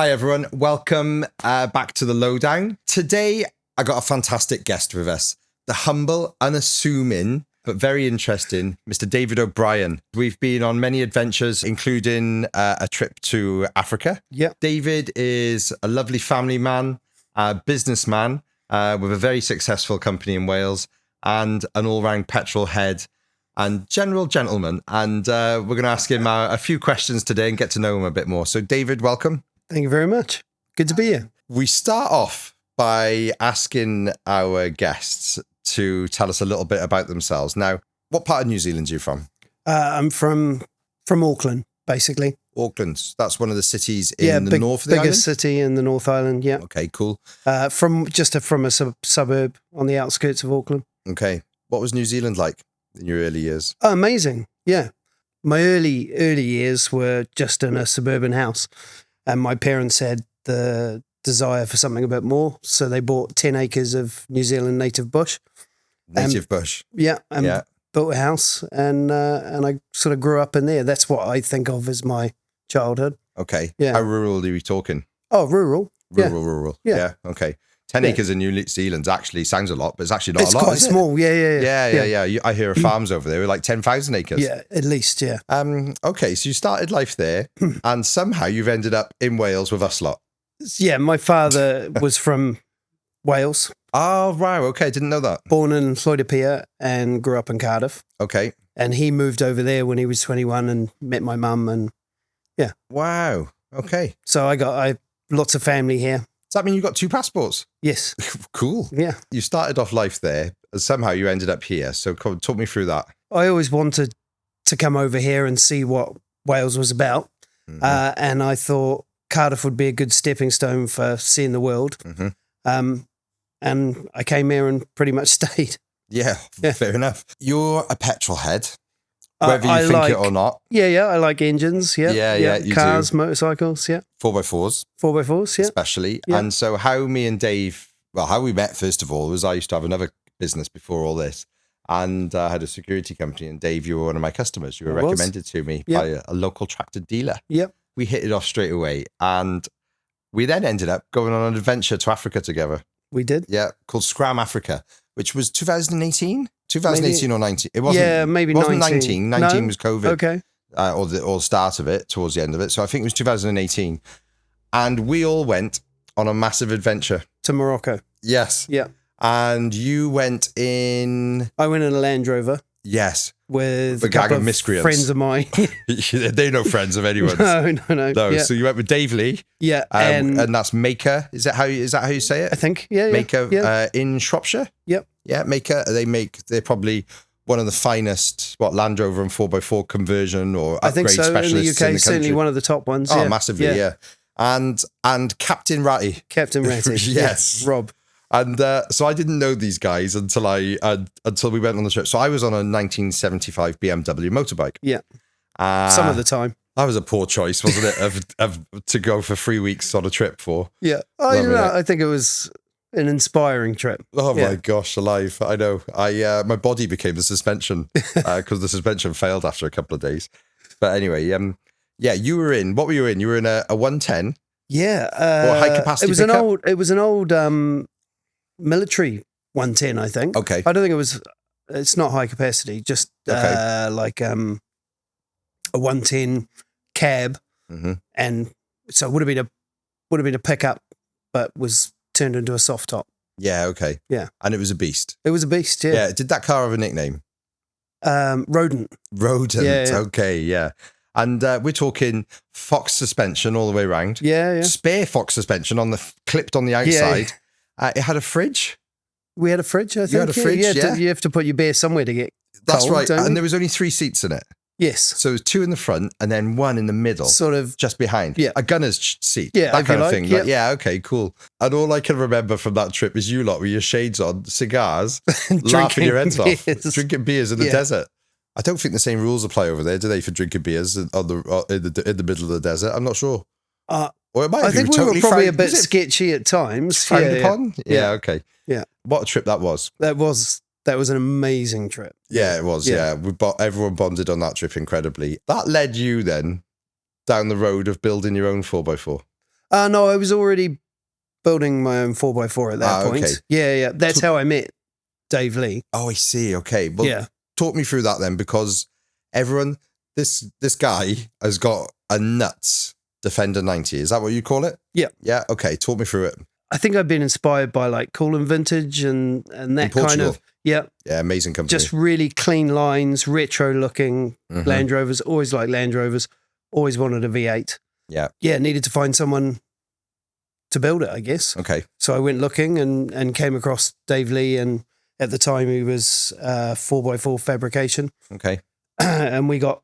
Hi everyone, welcome back to the Lowe Down. Today I got a fantastic guest with us, the humble, unassuming, but very interesting Mr. David O'Brien. We've been on many adventures, including a trip to Africa. Yeah. David is a lovely family man, a businessman with a very successful company in Wales, and an all-round petrolhead and general gentleman. And we're going to ask him a few questions today and get to know him a bit more. So David, welcome. Thank you very much. Good to be here. We start off by asking our guests to tell us a little bit about themselves. Now, what part of New Zealand are you from? I'm from Auckland, basically. Auckland. That's one of the cities in the north of the island? Biggest city in the North Island, yeah. Okay, cool. From a suburb on the outskirts of Auckland. Okay. What was New Zealand like in your early years? Oh, amazing, yeah. My early years were just in a suburban house. And my parents had the desire for something a bit more. So they bought 10 acres of New Zealand native bush. Bush. Yeah. And built a house. And I sort of grew up in there. That's what I think of as my childhood. Okay. Yeah. How rural are we talking? Oh, rural. Rural. Yeah. Okay. 10 acres in New Zealand actually sounds a lot, but it's actually not a lot. It's quite small. Yeah. I hear of farms over there with like 10,000 acres. Yeah, at least, yeah. Okay, so you started life there and somehow you've ended up in Wales with us lot. Yeah, my father was from Wales. Oh, wow. Okay, didn't know that. Born in Lloydapia and grew up in Cardiff. Okay. And he moved over there when he was 21 and met my mum and yeah. Wow. Okay. So I lots of family here. Does that mean you got 2 passports? Yes. Cool. Yeah. You started off life there and somehow you ended up here. So talk me through that. I always wanted to come over here and see what Wales was about. Mm-hmm. And I thought Cardiff would be a good stepping stone for seeing the world. Mm-hmm. And I came here and pretty much stayed. Yeah, fair enough. You're a petrolhead, whether you think it or not. Yeah, I like engines, Yeah, you cars, do. motorcycles, 4x4s. 4x4s, yeah. Especially. Yeah. And so how me and Dave, how we met, first of all, was I used to have another business before all this. And I had a security company. And Dave, you were one of my customers. You were recommended to me by a local tractor dealer. Yep. We hit it off straight away. And we then ended up going on an adventure to Africa together. We did? Yeah, called Scram Africa, which was 2018? 2018 or 19? It wasn't. Yeah, maybe 19. 19. 19 was COVID. Okay. Or the start of it, towards the end of it. So I think it was 2018. And we all went on a massive adventure. To Morocco. Yes. Yeah. And you went in... I went in a Land Rover. Yes. With a couple gang of of miscreants. Friends of mine. They're no friends of anyone's. No. Yeah. So you went with Dave Lee. Yeah. And that's Mahker. Is that how you say it? I think. Yeah. Mahker in Shropshire. Yep. Yeah. Mahker. They're probably one of the finest, Land Rover and 4x4 conversion or upgrade I think so. specialists in the UK, in the certainly one of the top ones. Oh, massively. Yeah. And Captain Ratty. Captain Ratty. Yes. Yeah. Rob. And so I didn't know these guys until we went on the trip. So I was on a 1975 BMW motorbike. Yeah. Some of the time. That was a poor choice, wasn't it, of to go for 3 weeks on a trip for? Yeah. I think it was an inspiring trip. Oh my gosh, alive! I know. My body became the suspension because the suspension failed after a couple of days. But anyway, you were in. What were you in? You were in a 110. Yeah. Or high capacity. It was an old military 110, I think. Okay. I don't think it's not high capacity, just like a 110 cab. Mm-hmm. And so it would have been a pickup, but was turned into a soft top. Yeah, okay. Yeah. And it was a beast. It was a beast, yeah. Yeah. Did that car have a nickname? Rodent. Rodent, yeah. Okay, yeah. And we're talking Fox suspension all the way around. Yeah. Spare Fox suspension clipped on the outside. It had a fridge. We had a fridge, I think. You had a fridge, You have to put your beer somewhere to get That's cold, right. don't And you? there was only 3 seats in it. Yes. So it was 2 in the front and then 1 in the middle. Sort of. Just behind. Yeah. A gunner's seat. Yeah, that kind of like, thing. yeah. Like, yeah, okay, cool. And all I can remember from that trip is you lot with your shades on, cigars, laughing your heads off, drinking beers in the desert. I don't think the same rules apply over there, do they, for drinking beers in the middle of the desert? I'm not sure. Or it might I think we totally were probably frowned, a bit sketchy at times. Frowned upon? Yeah, okay. Yeah. What a trip that was. That was an amazing trip. Yeah, it was. Yeah. Everyone bonded on that trip incredibly. That led you then down the road of building your own 4x4. No, I was already building my own 4x4 at that point. Okay. Yeah. That's how I met Dave Lee. Oh, I see. Okay. Well, Yeah. talk me through that then, because everyone, this guy has got a nuts Defender 90. Is that what you call it? Yeah. Yeah. Okay. Talk me through it. I think I've been inspired by like Cool and Vintage and that kind of, yeah. Yeah. Amazing company. Just really clean lines, retro looking Mhm. Land Rovers. Always liked Land Rovers. Always wanted a V8. Yeah. Yeah. Needed to find someone to build it, I guess. Okay. So I went looking and came across Dave Lee, and at the time he was 4x4 fabrication. Okay. And we got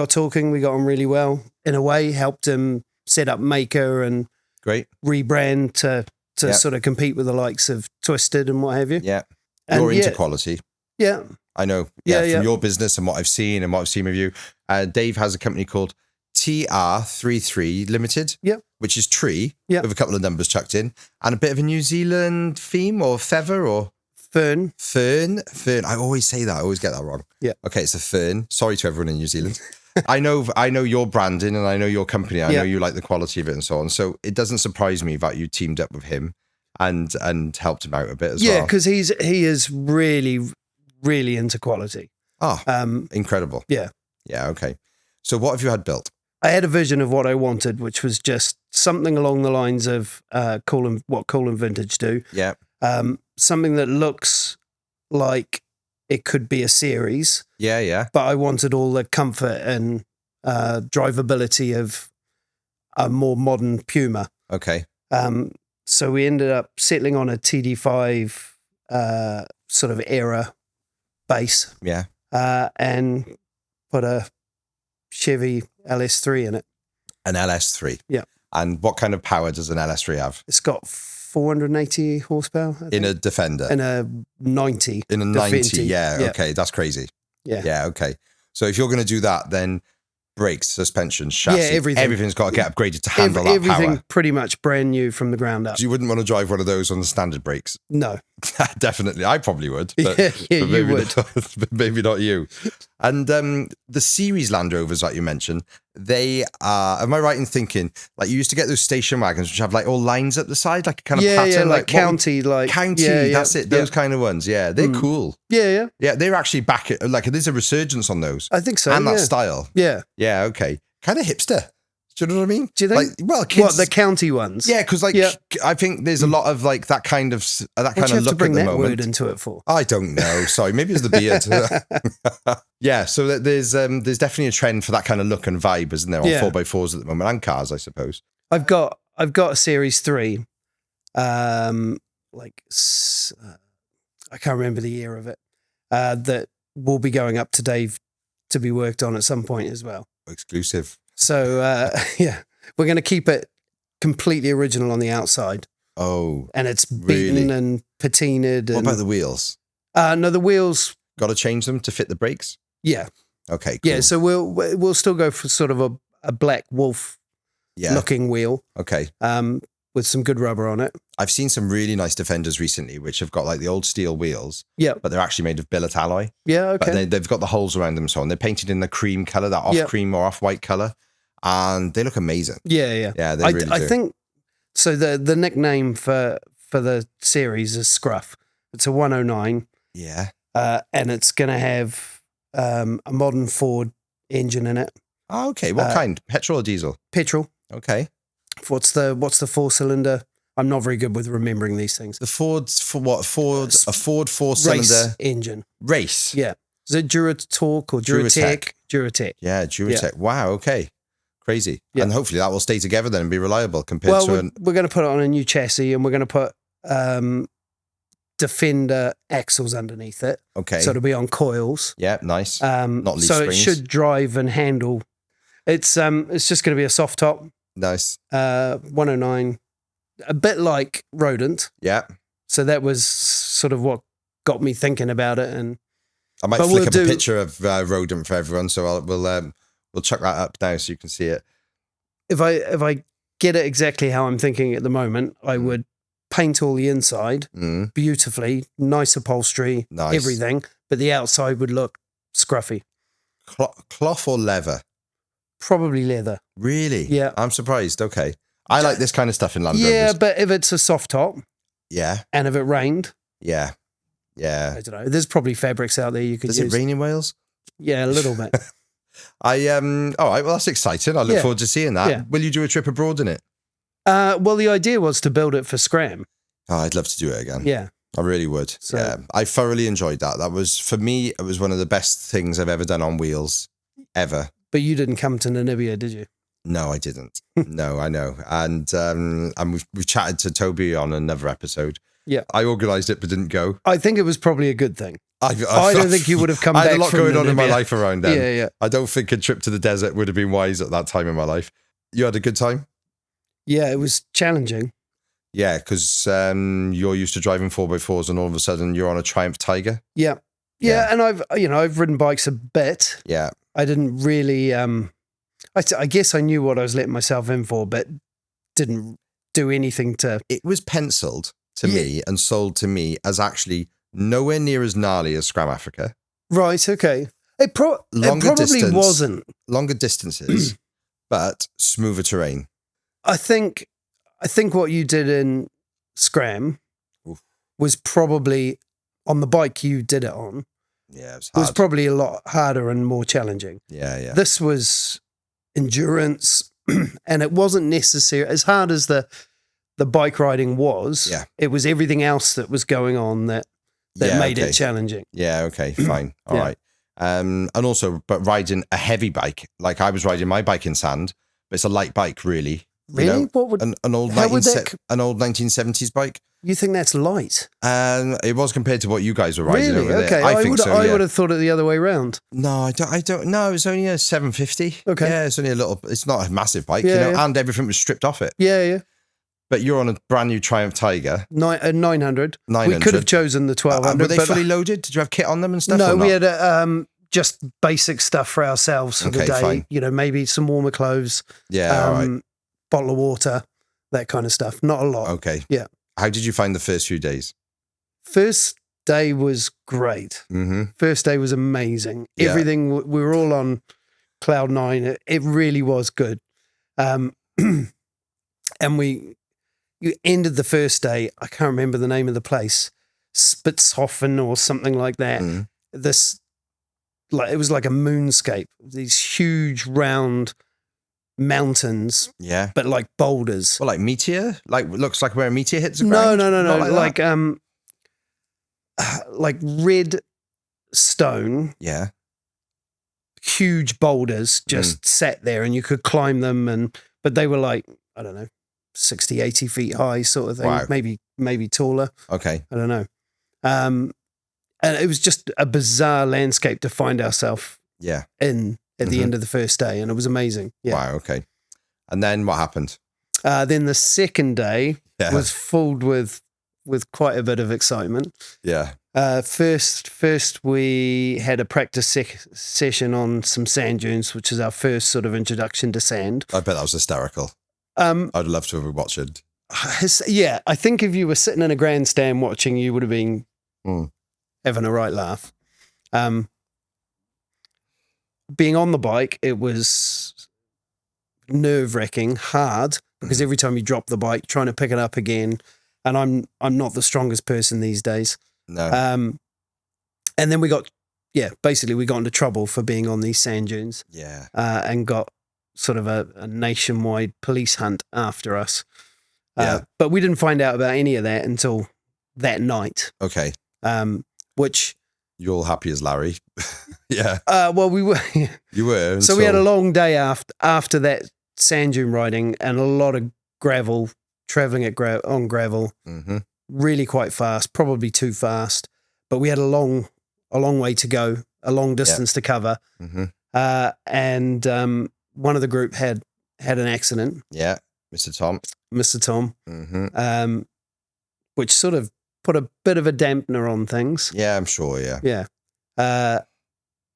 talking. We got on really well. In a way, helped him set up Mahker and Great. rebrand to Yeah. sort of compete with the likes of Twisted and what have you. Yeah. And You're into yeah, quality. yeah, I know. Yeah, From yeah. your business and what I've seen with you. Dave has a company called TR33 Limited. Yep. Which is tree. Yep. With a couple of numbers chucked in and a bit of a New Zealand theme or feather or Fern. fern. I always say that. I always get that wrong. Yeah. Okay. It's a fern. Sorry to everyone in New Zealand. I know your branding and I know your company. I know you like the quality of it and so on. So it doesn't surprise me that you teamed up with him and helped him out a bit as well. Yeah, because he is really, really into quality. Oh, Um, incredible. yeah. Yeah. Okay. So what have you had built? I had a vision of what I wanted, which was just something along the lines of what Cool and Vintage do. Yeah. Something that looks like it could be a series, Yeah. Yeah. but I wanted all the comfort and drivability of a more modern Puma. Okay. So we ended up settling on a TD5 sort of era base Yeah. and put a Chevy LS3 in it. An LS3. Yeah. And what kind of power does an LS3 have? It's got 480 horsepower. I In think. a Defender? In a 90. In a 90, Defender. yeah. Yeah. Okay, that's crazy. Yeah. Yeah, okay. So if you're going to do that, then brakes, suspension, chassis, everything. everything's got to get upgraded to handle that Everything power. pretty much brand new from the ground up. So you wouldn't want to drive one of those on the standard brakes? No. Definitely. I probably would. But, Yeah, but you maybe would. but maybe not you. And the series Land Rovers that you mentioned, they are, am I right in thinking, like you used to get those station wagons which have like all lines up the side, like a kind of pattern? Yeah, like what would- county, County, that's it. Those yeah. kind of ones. Yeah, they're cool. Yeah. Yeah, they're actually back at, like, there's a resurgence on those. I think so. and that yeah. style. Yeah. Yeah, okay. Kind of hipster. Do you know what I mean? Do you think? Like, well, kids, What, the county ones? yeah, because like Yeah. I think there's a lot of like that kind of What do you have to look bring at the that moment. word into it for? I don't know. Sorry, maybe it's the beard. Yeah, so there's definitely a trend for that kind of look and vibe, isn't there, on Yeah. 4x4s at the moment, and cars, I suppose. I've got a Series 3. I can't remember the year of it. That will be going up to Dave to be worked on at some point as well. Exclusive. So yeah, we're going to keep it completely original on the outside, Oh, and it's beaten Really? and patinaed. what And, about the wheels? no, the wheels. Got to change them to fit the brakes? Yeah, Okay, cool. yeah. So we'll still go for sort of a black wolf Yeah, looking wheel, okay. with some good rubber on it. I've seen some really nice Defenders recently, which have got like the old steel wheels, Yeah, but they're actually made of billet alloy. yeah. But Okay. they've got the holes around them, so on. They're painted in the cream color, that off Yeah. cream or off white color, and they look amazing. Yeah. Yeah, they really I do. think so. The nickname for the series is Scruff. It's a 109, Yeah. and it's going to have a modern Ford engine in it. Oh, okay. What kind? Petrol or diesel? Petrol. Okay. What's the 4-cylinder? I'm not very good with remembering these things. The Ford's for what? A Ford Race 4-cylinder engine. race. Yeah. Is it Duratorque or Duratec? Duratec. Yeah, Duratec. Wow. Okay. Crazy. Yeah. And hopefully that will stay together then and be reliable compared Well, to we're going to put it on a new chassis, and we're going to put Defender axles underneath it, okay. so it'll be on coils. Yeah, nice. Not leaf so springs. it should drive and handle. It's just going to be a soft top, Nice. 109, a bit like Rodent. Yeah. So that was sort of what got me thinking about it. And I might But flick we'll up do- a picture of Rodent for everyone, so we'll chuck that up now so you can see it. if I get it exactly how I'm thinking at the moment, I would paint all the inside Mm, beautifully, nice upholstery, Nice. everything, but the outside would look scruffy. Cloth or leather? Probably leather. Really? Yeah. I'm surprised. Okay. I like this kind of stuff in Land Yeah, Rovers. but if it's a soft top Yeah. and if it rained, Yeah. Yeah. I don't know. There's probably fabrics out there you could Does use. it rain in Wales? Yeah, a little bit. All right, well, that's exciting. I look Yeah. forward to seeing that. Yeah. Will you do a trip abroad in it? Well, the idea was to build it for Scram. Oh, I'd love to do it again. Yeah. I really would. So- Yeah. I thoroughly enjoyed that. That was, for me, it was one of the best things I've ever done on wheels, ever. But you didn't come to Namibia, did you? No, I didn't. No, I know. And we've chatted to Toby on another episode. Yeah. I organised it but didn't go. I think it was probably a good thing. I don't think you would have come I back had a lot from going on in my Namibia. life around then. Yeah, yeah. I don't think a trip to the desert would have been wise at that time in my life. You had a good time? Yeah, it was challenging. Yeah, because you're used to driving 4x4s and all of a sudden you're on a Triumph Tiger. Yeah. Yeah, and I've ridden bikes a bit. Yeah. I didn't really I guess I knew what I was letting myself in for, but didn't do anything to. It was penciled to Yeah. me and sold to me as actually nowhere near as gnarly as Scram Africa. Right, okay. It probably distance. wasn't. Longer distances, but smoother terrain. I think what you did in Scram Oof. was probably on the bike you did it on Yeah, it was hard. was probably a lot harder and more challenging. yeah. This was endurance, and it wasn't necessary as hard as the bike riding was. Yeah. It was everything else that was going on that Yeah, made okay. it challenging. Yeah, okay, fine. All Yeah. right. And also, but riding a heavy bike, like I was riding my bike in sand, but it's a light bike, really. You Really? know? What would An old how would that 1970s bike. you think that's light? It was compared to what you guys were riding Really? over there. Okay. I think would so. I Yeah. would have thought it the other way around. No, I don't. No, it was only a 750. Okay. Yeah, it's only a little. It's not a massive bike, Yeah, you know, yeah. and everything was stripped off it. Yeah, yeah. But you're on a brand new Triumph Tiger. 900. 900. We could have chosen the 1200. Were they but fully loaded? Did you have kit on them and stuff? no, or we not? had just basic stuff for ourselves for the Okay, day. fine. You know, maybe some warmer clothes, Yeah, all right. bottle of water, that kind of stuff. Not a lot. Okay. Yeah. How did you find the first few days? First day was great. Mm-hmm. First day was amazing. Yeah. Everything, we were all on cloud nine. It really was good. And you ended the first day, I can't remember the name of the place, Spitzhofen or something like that. Mm. It was like a moonscape, these huge round mountains, Yeah. but like boulders. Well, like meteor? Like looks like where a meteor hits the No, ground? no. Not like that? Like red stone, Yeah. huge boulders just sat there and you could climb them, but they were like, I don't know, 60, 80 feet high sort of thing. Wow. Maybe taller. Okay. I don't know. And it was just a bizarre landscape to find ourselves Yeah. in at the Mhm. end of the first day, and it was amazing. Yeah. Wow. Okay. And then what happened? Then the second day Yeah. was filled with quite a bit of excitement. Yeah. First we had a practice session on some sand dunes, which is our first sort of introduction to sand. I bet that was hysterical. Um, I'd love to have been watching. yeah, I think if you were sitting in a grandstand watching, you would have been Mm. having a right laugh. Being on the bike, it was nerve-wracking, hard, because every time you drop the bike, trying to pick it up again, and I'm not the strongest person these days. No. And then we got into trouble for being on these sand dunes, Yeah. and got sort of a nationwide police hunt after us. Yeah. But we didn't find out about any of that until that night, Okay. which, You're all happy as Larry. Yeah. well, we were. You were. So we had a until- long day after that sand dune riding and a lot of gravel, traveling on gravel, Mhm. really quite fast, probably too fast. But we had a long way to go, a long distance to cover. Mhm. And one of the group had an accident, Yeah. Mr. Tom. Mr. Tom, Mm-hmm. which sort of put a bit of a dampener on things. Yeah, I'm sure. Yeah. Yeah.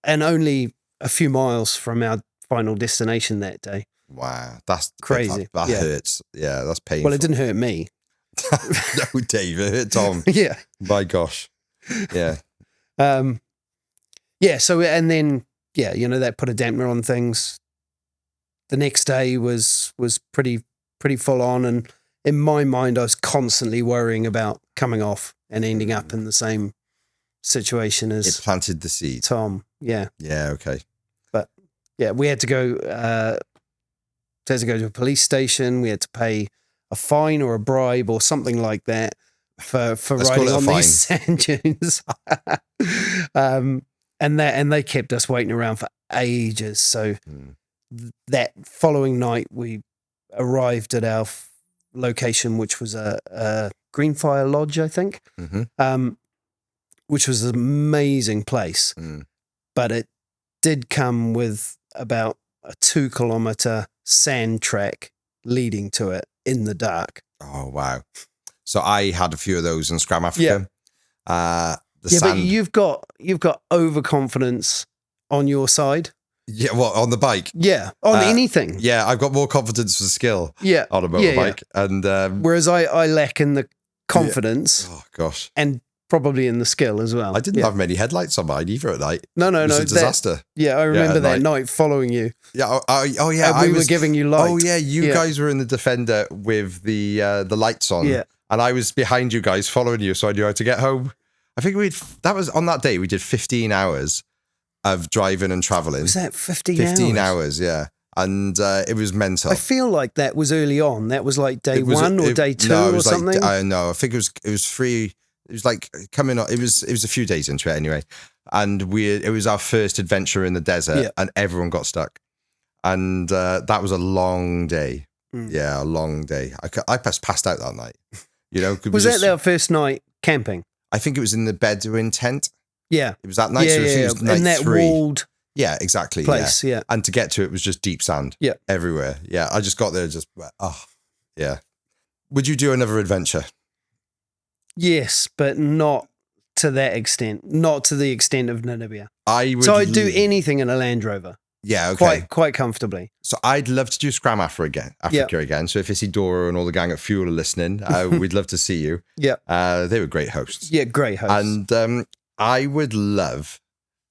And only a few miles from our final destination that day. Wow. That's Crazy. That Yeah. hurts. Yeah. That's painful. Well, it didn't hurt me. No, Dave. It hurt Tom. Yeah. My gosh. Yeah. Yeah. So, and then, that put a dampener on things. The next day was pretty pretty full on. And in my mind, I was constantly worrying about coming off and ending up in the same situation as It planted the seed. Tom. Yeah. Yeah, okay. But yeah, we had to go to a police station. We had to pay a fine or a bribe or something like that for riding on these sand dunes. And they kept us waiting around for ages. So that following night, we arrived at our location, which was a Greenfire Lodge, I think, which was an amazing place. But it did come with about a 2-kilometer sand track leading to it in the dark. Oh, wow. So I had a few of those in Scrum Africa. But you've got overconfidence on your side. Yeah, what, on the bike? Yeah, on anything. Yeah, I've got more confidence for skill on a motorbike. And whereas I lack in the confidence. Oh, gosh. And probably in the skill as well. I didn't have many headlights on mine either at night. No. It was a disaster. I remember that night following you. Yeah. Oh yeah. And we were giving you light. Oh yeah. You guys were in the Defender with the lights on. Yeah. And I was behind you guys following you, so I knew how to get home. I think that was on that day we did 15 hours of driving and traveling. Was that 15 hours? Yeah. And it was mental. I feel like that was early on. That was like day one or day two or something. No, I think it was 3. It was like coming on. It was a few days into it anyway, and it was our first adventure in the desert, and everyone got stuck, and that was a long day. Yeah, a long day. I passed out that night. You know, was that our first night camping? I think it was in the Bedouin tent. Yeah, it was that night. So I think it was night in that 3. walled. Yeah, exactly. Place. Yeah, and to get to it was just deep sand. Yeah, everywhere. Yeah, I just got there. Yeah. Would you do another adventure? Yes, but not to that extent. Not to the extent of Namibia. I'd do anything in a Land Rover. Yeah, okay. Quite comfortably. So I'd love to do Scrum Africa again. So if Isidora and all the gang at Fuel are listening, we'd love to see you. Yeah. They were great hosts. Yeah, great hosts. And I would love...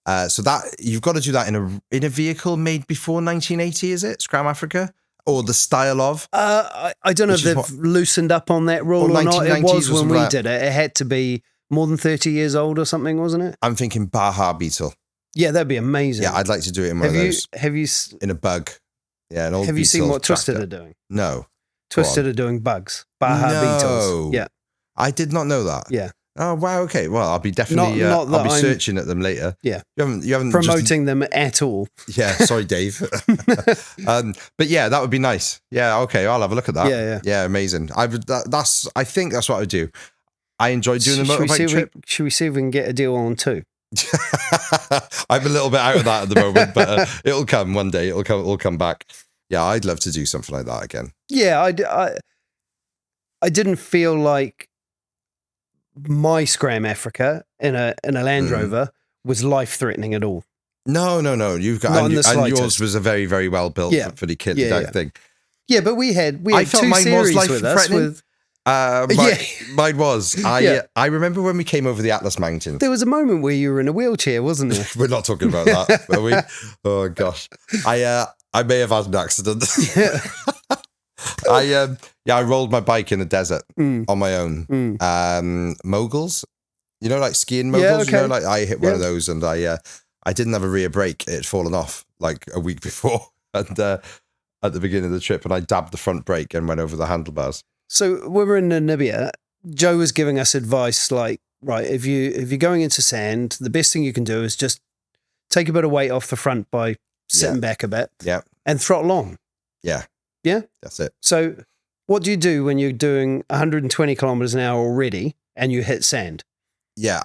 so that you've got to do that in a vehicle made before 1980, is it? Scrum Africa? Or the style of? I don't know if they've loosened up on that rule or not. It was when we did it. It had to be more than 30 years old or something, wasn't it? I'm thinking Baja Beetle. Yeah, that'd be amazing. Yeah, I'd like to do it in one of those. Have you in a bug? Yeah, an old. Have you seen what tractor. Twisted are doing? No. Twisted are doing bugs. Baja Beetles. Yeah. I did not know that. Yeah. Oh wow. Okay. Well, I'll be definitely. I'll be searching at them later. Yeah. You haven't promoting them at all. Yeah. Sorry, Dave. But yeah, that would be nice. Yeah. Okay. I'll have a look at that. Yeah. Yeah. Amazing. I think that's what I would do. I enjoy doing the motorbike trip. Should we see if we can get a deal on 2? I'm a little bit out of that at the moment, but it'll come one day. It'll come back. Yeah, I'd love to do something like that again. Yeah, I didn't feel like my Scram Africa in a Land Rover was life threatening at all. No. You've got and yours was a very, very well built, fully kitted out thing. Yeah, but we had 2 series with us with. Mine was. I remember when we came over the Atlas Mountains. There was a moment where you were in a wheelchair, wasn't there? We're not talking about that, are we? Oh gosh, I may have had an accident. I rolled my bike in the desert on my own. Moguls, like skiing moguls. Yeah, okay. Like I hit one of those, and I didn't have a rear brake. It had fallen off like a week before, and at the beginning of the trip, and I dabbed the front brake and went over the handlebars. So when we're in Namibia, Joe was giving us advice like, right, if you're going into sand, the best thing you can do is just take a bit of weight off the front by sitting back a bit, and throttle on. Yeah, that's it. So what do you do when you're doing 120 kilometers an hour already and you hit sand? Yeah,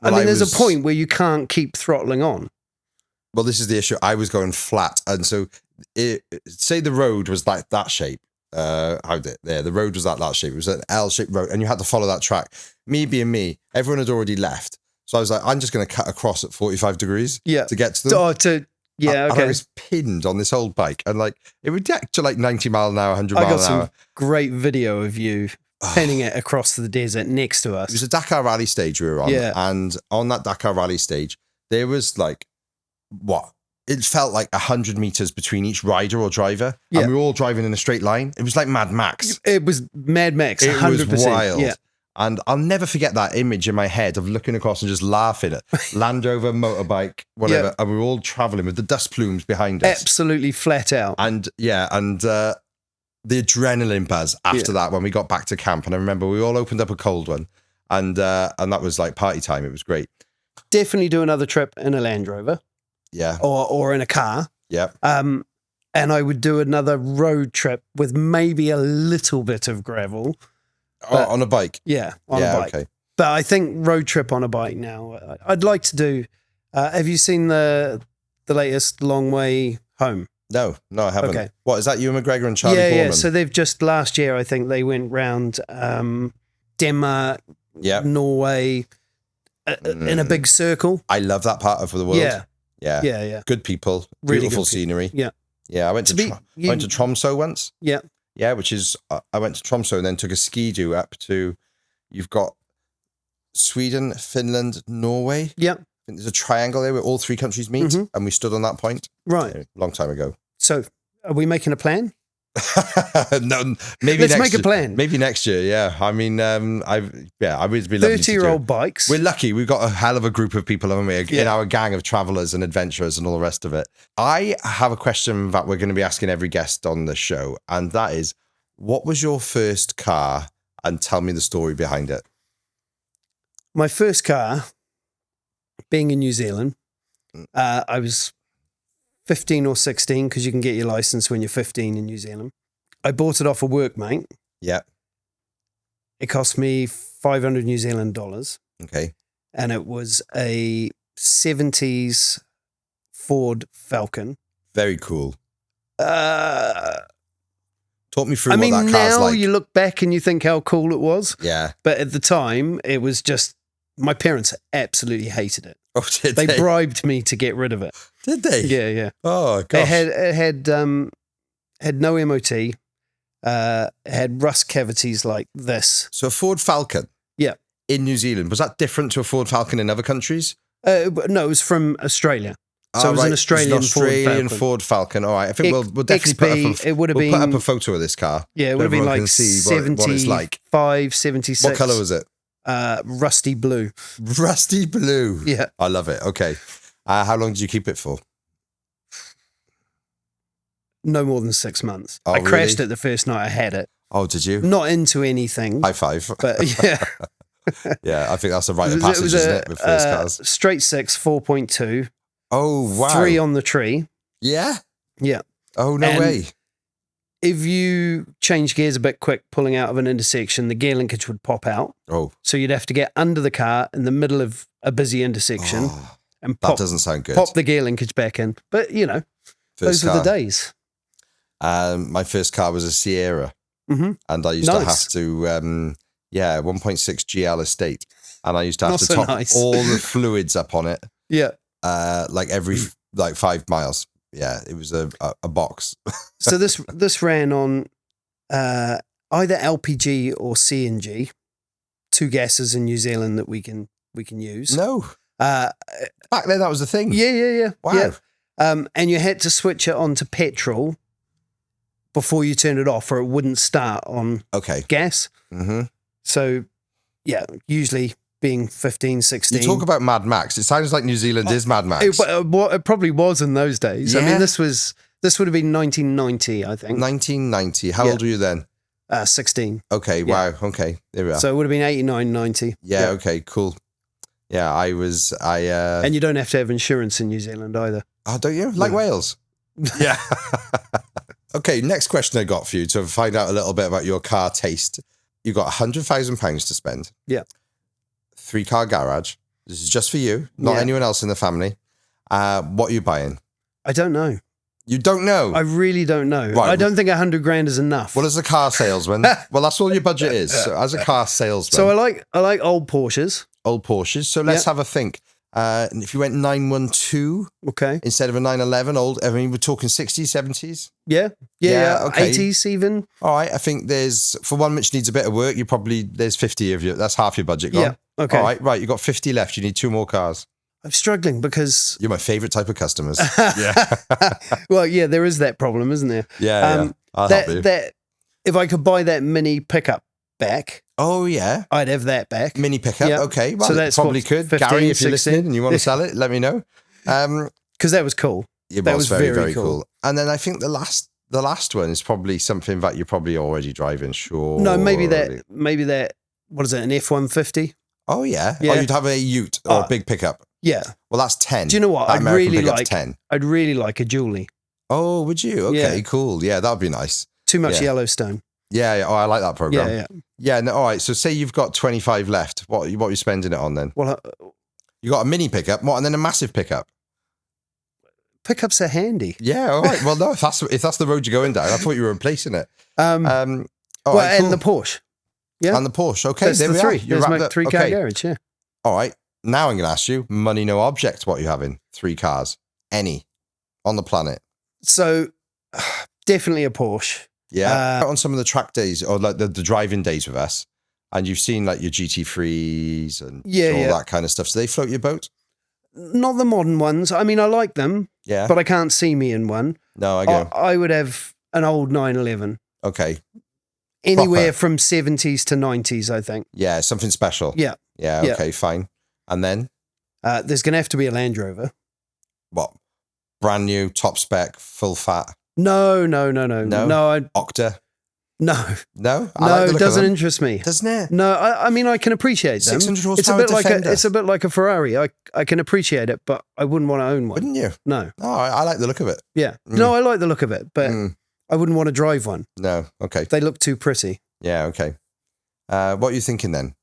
there's a point where you can't keep throttling on. Well, this is the issue. I was going flat, and so say the road was like that shape. The road was that shape. It was an L-shaped road, and you had to follow that track. Me being me, everyone had already left, so I was like, I'm just going to cut across at 45 degrees to get to them. And I was pinned on this old bike, and like it would get to like 90 mile an hour, 100 mile an hour. I got some great video of you pinning it across the desert next to us. It was a Dakar Rally stage we were on, and on that Dakar Rally stage, there was like it felt like 100 meters between each rider or driver. Yeah. And we were all driving in a straight line. It was like Mad Max. It was Mad Max, 100%. It was wild. Yeah. And I'll never forget that image in my head of looking across and just laughing at Land Rover, motorbike, whatever. Yeah. And we were all traveling with the dust plumes behind us. Absolutely flat out. And the adrenaline buzz after that when we got back to camp. And I remember we all opened up a cold one, and that was like party time. It was great. Definitely do another trip in a Land Rover. Yeah. Or in a car. Yeah. And I would do another road trip with maybe a little bit of gravel. On a bike. Yeah, on a bike. Okay. But I think road trip on a bike now. I'd like to do. Have you seen the latest Long Way Home? No, I haven't. Okay. What is that? Ewan McGregor and Charlie Borman? Yeah. So they've just last year, I think they went round Denmark, Norway, in a big circle. I love that part of the world. Yeah. Good people, Really beautiful good scenery. Yeah. Yeah, I went to Tromsø once. Yeah. Yeah, which is, I went to Tromsø and then took a ski-doo up to, you've got Sweden, Finland, Norway. Yeah. I think there's a triangle there where all three countries meet, and we stood on that point. Right. A long time ago. So, are we making a plan? No, maybe Let's next make a year. plan. Maybe next year, yeah. I mean, I would be lovely 30-year-old bikes. We're lucky. We've got a hell of a group of people, haven't we? In our gang of travelers and adventurers and all the rest of it. I have a question that we're going to be asking every guest on the show, and that is, what was your first car? And tell me the story behind it. My first car, being in New Zealand, I was 15 or 16, because you can get your license when you're 15 in New Zealand. I bought it off a workmate. Yeah. It cost me 500 New Zealand dollars. Okay. And it was a 70s Ford Falcon. Very cool. Talk me through what that car's now like. You look back and you think how cool it was. Yeah. But at the time, it was just, my parents absolutely hated it. Oh, did they? They bribed me to get rid of it. Did they? Yeah. Oh, gosh. It had no MOT. It had rust cavities like this. So a Ford Falcon. Yeah. In New Zealand. Was that different to a Ford Falcon in other countries? No, it was from Australia. So it was an Australian Ford Falcon. All right. I think we'll definitely put up a photo of this car. Yeah, it would have been like 75, what it's like. 76. What colour was it? Rusty blue. Rusty blue. Yeah. I love it. Okay. How long did you keep it for? No more than 6 months. Oh, I crashed really? it the first night I had it. Oh, did you? Not into anything. High five. But yeah. Yeah, I think that's a rite of passage, isn't it, with first cars? Straight 6, 4.2. Oh, wow. 3 on the tree. Yeah? Yeah. Oh, no way. If you change gears a bit quick pulling out of an intersection, the gear linkage would pop out. Oh. So you'd have to get under the car in the middle of a busy intersection and that doesn't sound good. Pop the gear linkage back in. But, you know, those were the days. My first car was a Sierra. Mm-hmm. And I used to have to, 1.6 GL estate. And I used to have to top all the fluids up on it. Yeah. Like every 5 miles. Yeah, it was a box. So this ran on either LPG or CNG, 2 gases in New Zealand that we can use. No. Back then that was the thing. Yeah. Wow. Yeah. And you had to switch it onto petrol before you turned it off, or it wouldn't start on gas. Mm-hmm. So, yeah, usually being 15, 16. You talk about Mad Max. It sounds like New Zealand is Mad Max. It probably was in those days. Yeah. I mean, this would have been 1990, I think. 1990. How old were you then? 16. Okay, wow. Okay, there we are. So it would have been 89, 90. Yeah, okay, cool. Yeah, and you don't have to have insurance in New Zealand either. Oh, don't you? Like Wales? Yeah. Okay, next question I got for you to find out a little bit about your car taste. You got £100,000 to spend. Yeah. 3-car garage. This is just for you, not anyone else in the family. What are you buying? I don't know. You don't know? I really don't know. Right. I don't think 100 grand is enough. Well, as a car salesman, well, that's all your budget is. So as a car salesman. So I like old Porsches. Old Porsches. So let's have a think. If you went 912 instead of a 911, we're talking 60s, 70s? Yeah. Okay. 80s even. All right. I think for one which needs a bit of work, there's 50 of you. That's half your budget gone. Yeah. Okay. All right. You got 50 left. You need 2 more cars. I'm struggling because You're my favorite type of customers. Yeah. well, yeah, there is that problem, isn't there? Yeah. I'll that, help you. That if I could buy that mini pickup back, Oh, yeah. I'd have that back. Mini pickup. Yeah. Okay. Well, So that's probably what, could. 15, Gary, if you're 16? listening and you want to sell it, let me know. Because that was cool. It That was was very, very very cool. cool. And then I think the last one is probably something that you're probably already driving, sure. No, maybe that, what is it, an F-150? Oh, yeah. Yeah. Oh, you'd have a ute or a big pickup. Yeah. Well, that's 10. Do you know what? That I'd American really pickup's like 10. I'd really like a Julie. Oh, would you? Okay, Yeah. cool. Yeah, that would be nice. Too much Yeah. Yellowstone. Yeah. Oh, I like that program. Yeah, yeah. Yeah. No, all right. So say you've got 25 left. What are you spending it on then? Well, You got a mini pickup, what, and then a massive pickup. pickups are handy. Yeah. All right. Well, no, if that's the road you're going down, I thought you were replacing it. All Well, right, cool. and the Porsche. Yeah. And the Porsche. Okay, That's there the we three. are. You're There's wrapped my up. 3-car Okay. garage, yeah. All right. Now I'm going to ask you, money, no object. What are you having? 3 cars. Any on the planet. So definitely a Porsche. Yeah. On some of the track days or like the driving days with us, and you've seen like your GT3s and all that kind of stuff. So they float your boat? Not the modern ones. I mean, I like them, Yeah. but I can't see me in one. No, I go. I would have an old 911. Okay. Anywhere Proper. from 70s to 90s, I think. Yeah, something special. Yeah. Yeah, Yeah. okay, fine. And then There's going to have to be a Land Rover. what? Brand new, top spec, full fat, No. No? Octa? No, No? it doesn't interest me. Doesn't it? No, I mean, I can appreciate them. 600 It's a horsepower bit like Defender. it's a bit like a Ferrari. I can appreciate it, but I wouldn't want to own one. Wouldn't you? No. Oh, I like the look of it. Yeah. No, I like the look of it, but I wouldn't want to drive one. No, okay. They look too pretty. Yeah, okay. What are you thinking then?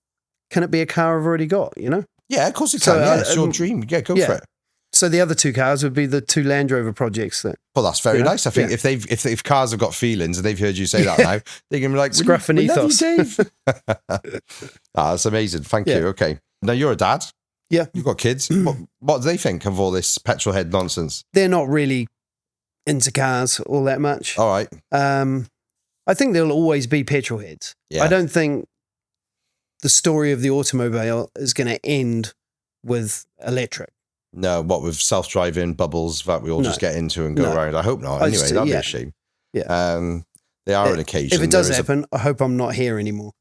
Can it be a car I've already got, you know? Yeah, of course it So, can. Yeah, it's your dream. Yeah, go for it. So the other 2 cars would be the 2 Land Rover projects that Well, that's very You know? nice. I think Yeah. if cars have got feelings and they've heard you say that now, they can be like, Scruff and we love you, ethos. Dave. That's amazing. Thank Yeah. you. Okay. Now you're a dad. Yeah. You've got kids. What do they think of all this petrolhead nonsense? they're not really into cars all that much. All right. I think there'll always be petrol heads. Yeah. I don't think the story of the automobile is going to end with electric. No, what with self-driving bubbles that we all just get into and go No. around? I hope not. I Anyway, just- that'd be yeah. a shame. Yeah. They are an occasion. If it does There is happen, I hope I'm not here anymore.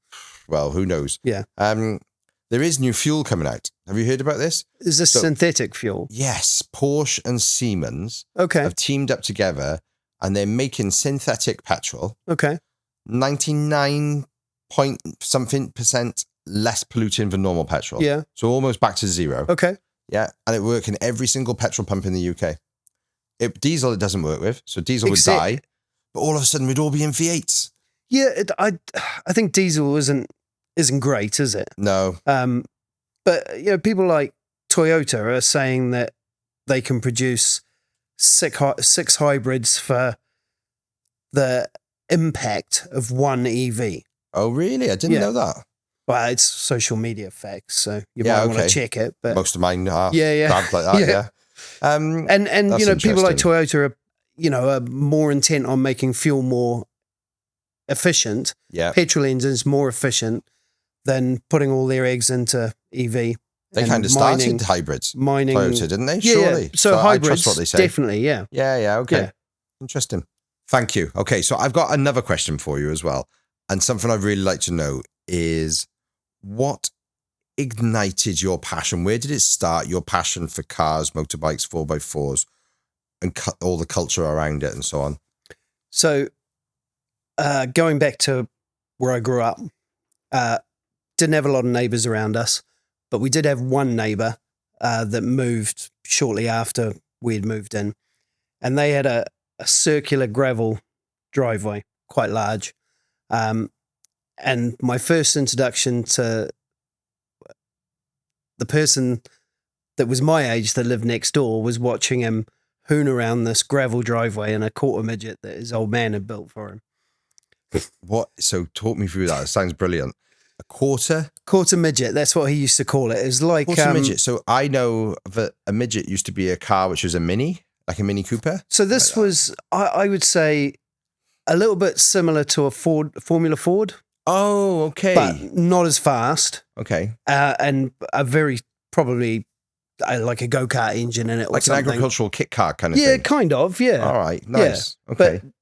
well, who knows? Yeah. There is new fuel coming out. Have you heard about this? Is this So- synthetic fuel? Yes. Porsche and Siemens Okay. have teamed up together and they're making synthetic petrol Okay. 99 point something percent less polluting than normal petrol. Yeah. So almost back to zero. Okay. Yeah. And it works in every single petrol pump in the UK. Diesel it doesn't work with. So diesel would Except- die. But all of a sudden we'd all be in V8s. Yeah. I think diesel isn't great, is it? No. But you know, people like Toyota are saying that they can produce 6 hybrids for the impact of 1 EV. Oh, really? I didn't Yeah. know that. Well, it's social media facts, so you Yeah, might want okay. to check it. But Most of mine are Yeah. grabbed like that. Yeah. Yeah. and That's you know, people like interesting. Toyota are more intent on making fuel more efficient. Yeah. Petrol engines more efficient than putting all their eggs into EV. They and kind of started hybrids. mining. Toyota, didn't they? Yeah, Surely. yeah. So I hybrids, trust what they say. definitely, yeah. Yeah. Okay. Yeah. Interesting. Thank you. Okay. So I've got another question for you as well. And something I'd really like to know is what ignited your passion? Where did it start? Your passion for cars, motorbikes, 4x4s, and all the culture around it and so on. So going back to where I grew up, didn't have a lot of neighbours around us, but we did have one neighbour that moved shortly after we had moved in. And they had a circular gravel driveway, quite large. And my first introduction to the person that was my age that lived next door was watching him hoon around this gravel driveway in a quarter midget that his old man had built for him. What? So talk me through that. It sounds brilliant. A quarter Midget, that's what he used to call it. It was like midget. So I know that a midget used to be a car which was a mini, like a Mini Cooper. So this was, I would say, a little bit similar to a Formula Ford, Oh, okay. but not as fast, Okay. and a very probably like a go-kart engine in it or like something. an agricultural kit car kind of Yeah, thing. kind of, yeah. All right, nice. Yeah, okay. But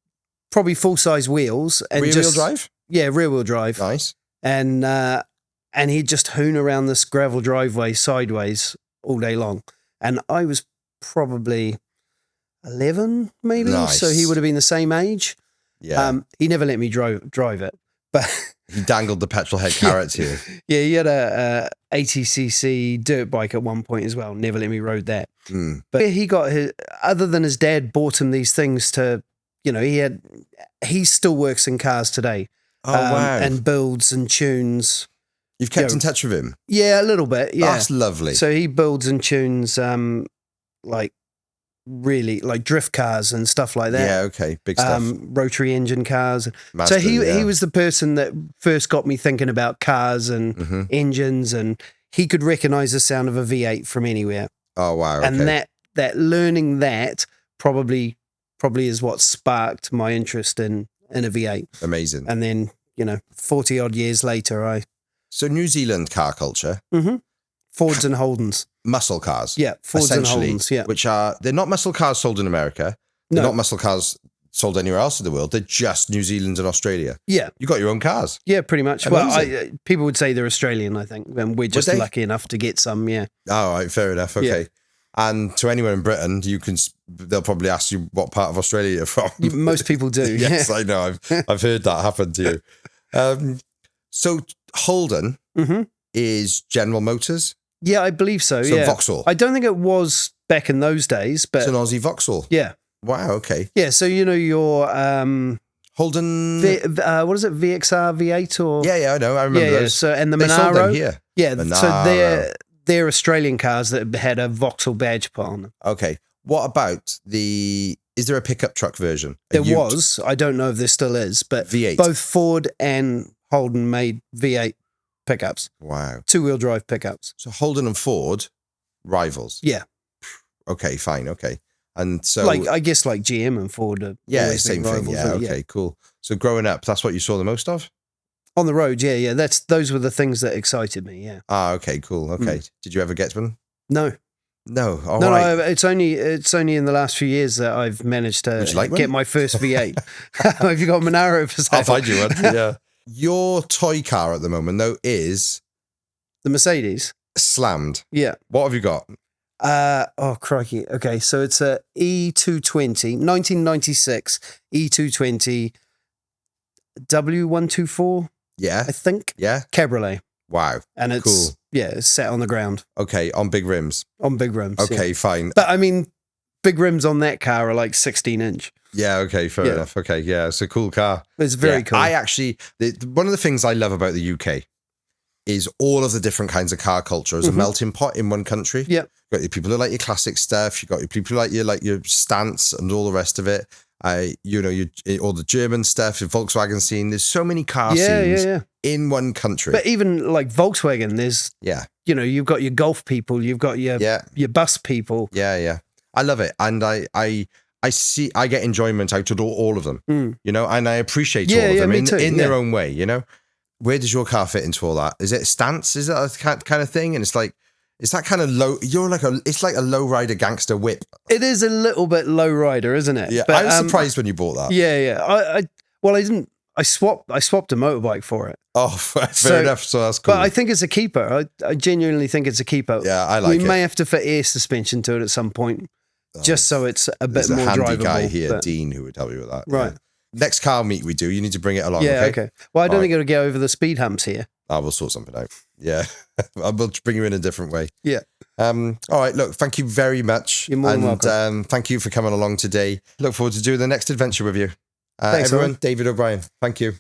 probably full-size wheels. And Rear-wheel drive? Yeah, rear-wheel drive. Nice. And he'd just hoon around this gravel driveway sideways all day long. And I was probably 11, maybe. Nice. So he would have been the same age. Yeah. He never let me drive it, but He dangled the Petrolhead carrot to you. yeah, he had a 80cc dirt bike at one point as well. Never let me ride that. Mm. But he got other than his dad bought him these things to, he still works in cars today. Oh, wow. And builds and tunes. You've kept in touch with him? Yeah, a little bit. Yeah. That's lovely. So he builds and tunes, like really like drift cars and stuff like that. Yeah, okay. Big stuff. Rotary engine cars. Master, so he was the person that first got me thinking about cars and engines, and he could recognize the sound of a V8 from anywhere. Oh, wow. Okay. And that learning that probably is what sparked my interest in a V8. Amazing. And then, 40 odd years later, So New Zealand car culture. Fords and Holdens. Muscle cars. Yeah, Fords and essentially, Holdens, yeah. Which they're not muscle cars sold in America. They're No. not muscle cars sold anywhere else in the world. They're just New Zealand and Australia. Yeah. You got your own cars. Yeah, pretty much. Amazing. Well, people would say they're Australian, I think. And we're just they? lucky enough to get some, yeah. All right, fair enough. Okay. Yeah. And to anyone in Britain, they'll probably ask you what part of Australia you're from. Most people do. Yes, yeah. I know. I've heard that happen to you. So Holden is General Motors. Yeah, I believe so. So yeah. Vauxhall. I don't think it was back in those days, but It's an Aussie Vauxhall. yeah. Wow. Okay. Yeah, so your Holden. what is it, VXR V8 or Yeah, I know. I remember yeah, those. so and the They sold them Monaro. here. Yeah, so Monaro. they're Australian cars that had a Vauxhall badge put on them. Okay. What about is there a pickup truck version? There was. I don't know if there still is, but V8. both Ford and Holden made V8 pickups, Wow. 2-wheel drive pickups. So Holden and Ford, rivals. Yeah. Okay, fine. Okay. And so, I guess like GM and Ford are yeah, always same big thing. rivals, Yeah. aren't they? Okay, cool. So growing up, that's what you saw the most of? On the road, yeah. Those were the things that excited me, yeah. Ah, okay, cool. Okay. Did you ever get one? No. No. All No, right. no, it's only in the last few years that I've managed to Would you like get one? my first V8. Have you got a Monaro for sale? I'll find you one. Yeah. Your toy car at the moment, though, is The Mercedes. slammed. Yeah. What have you got? Oh, crikey. Okay, so it's a E220, 1996 E220 W124, Yeah. I think. Yeah. Cabriolet. Wow. And it's, Cool. yeah, it's set on the ground Okay. On big rims. on big rims. Okay, yeah. fine. But I mean, big rims on that car are like 16 inch. Yeah. Okay. Fair Yeah. enough. Okay. Yeah. It's a cool car. It's very Yeah, cool. I actually, one of the things I love about the UK is all of the different kinds of car culture as a melting pot in one country. Yeah. You've got your people who like your classic stuff. You've got your people who like your stance and all the rest of it. All the German stuff, your Volkswagen scene. There's so many car scenes in one country. But even like Volkswagen, there's, yeah. you've got your golf people, you've got your bus people. Yeah. Yeah. I love it. And I get enjoyment out of all of them, and I appreciate all of them me too, in their own way, Where does your car fit into all that? Is it stance? Is that a kind of thing? And it's like, it's that kind of low, it's like a low rider gangster whip. It is a little bit low rider, isn't it? Yeah. But, I was surprised when you bought that. Yeah. I swapped a motorbike for it. Oh, fair enough. So that's cool. But I think it's a keeper. I genuinely think it's a keeper. Yeah, I like it. We may have to fit air suspension to it at some point, just so it's a bit There's more a handy drivable. guy here, but- Dean, who would help you with that. Right. Yeah. Next car meet we do, you need to bring it along. Yeah, okay. Well, I don't All think it'll get over the speed humps here. I will sort something out. Yeah. I will bring you in a different way. Yeah. All right. Look, thank you very much. You're more than welcome. Thank you for coming along today. Look forward to doing the next adventure with you. Thanks, everyone, man. David O'Brien. Thank you.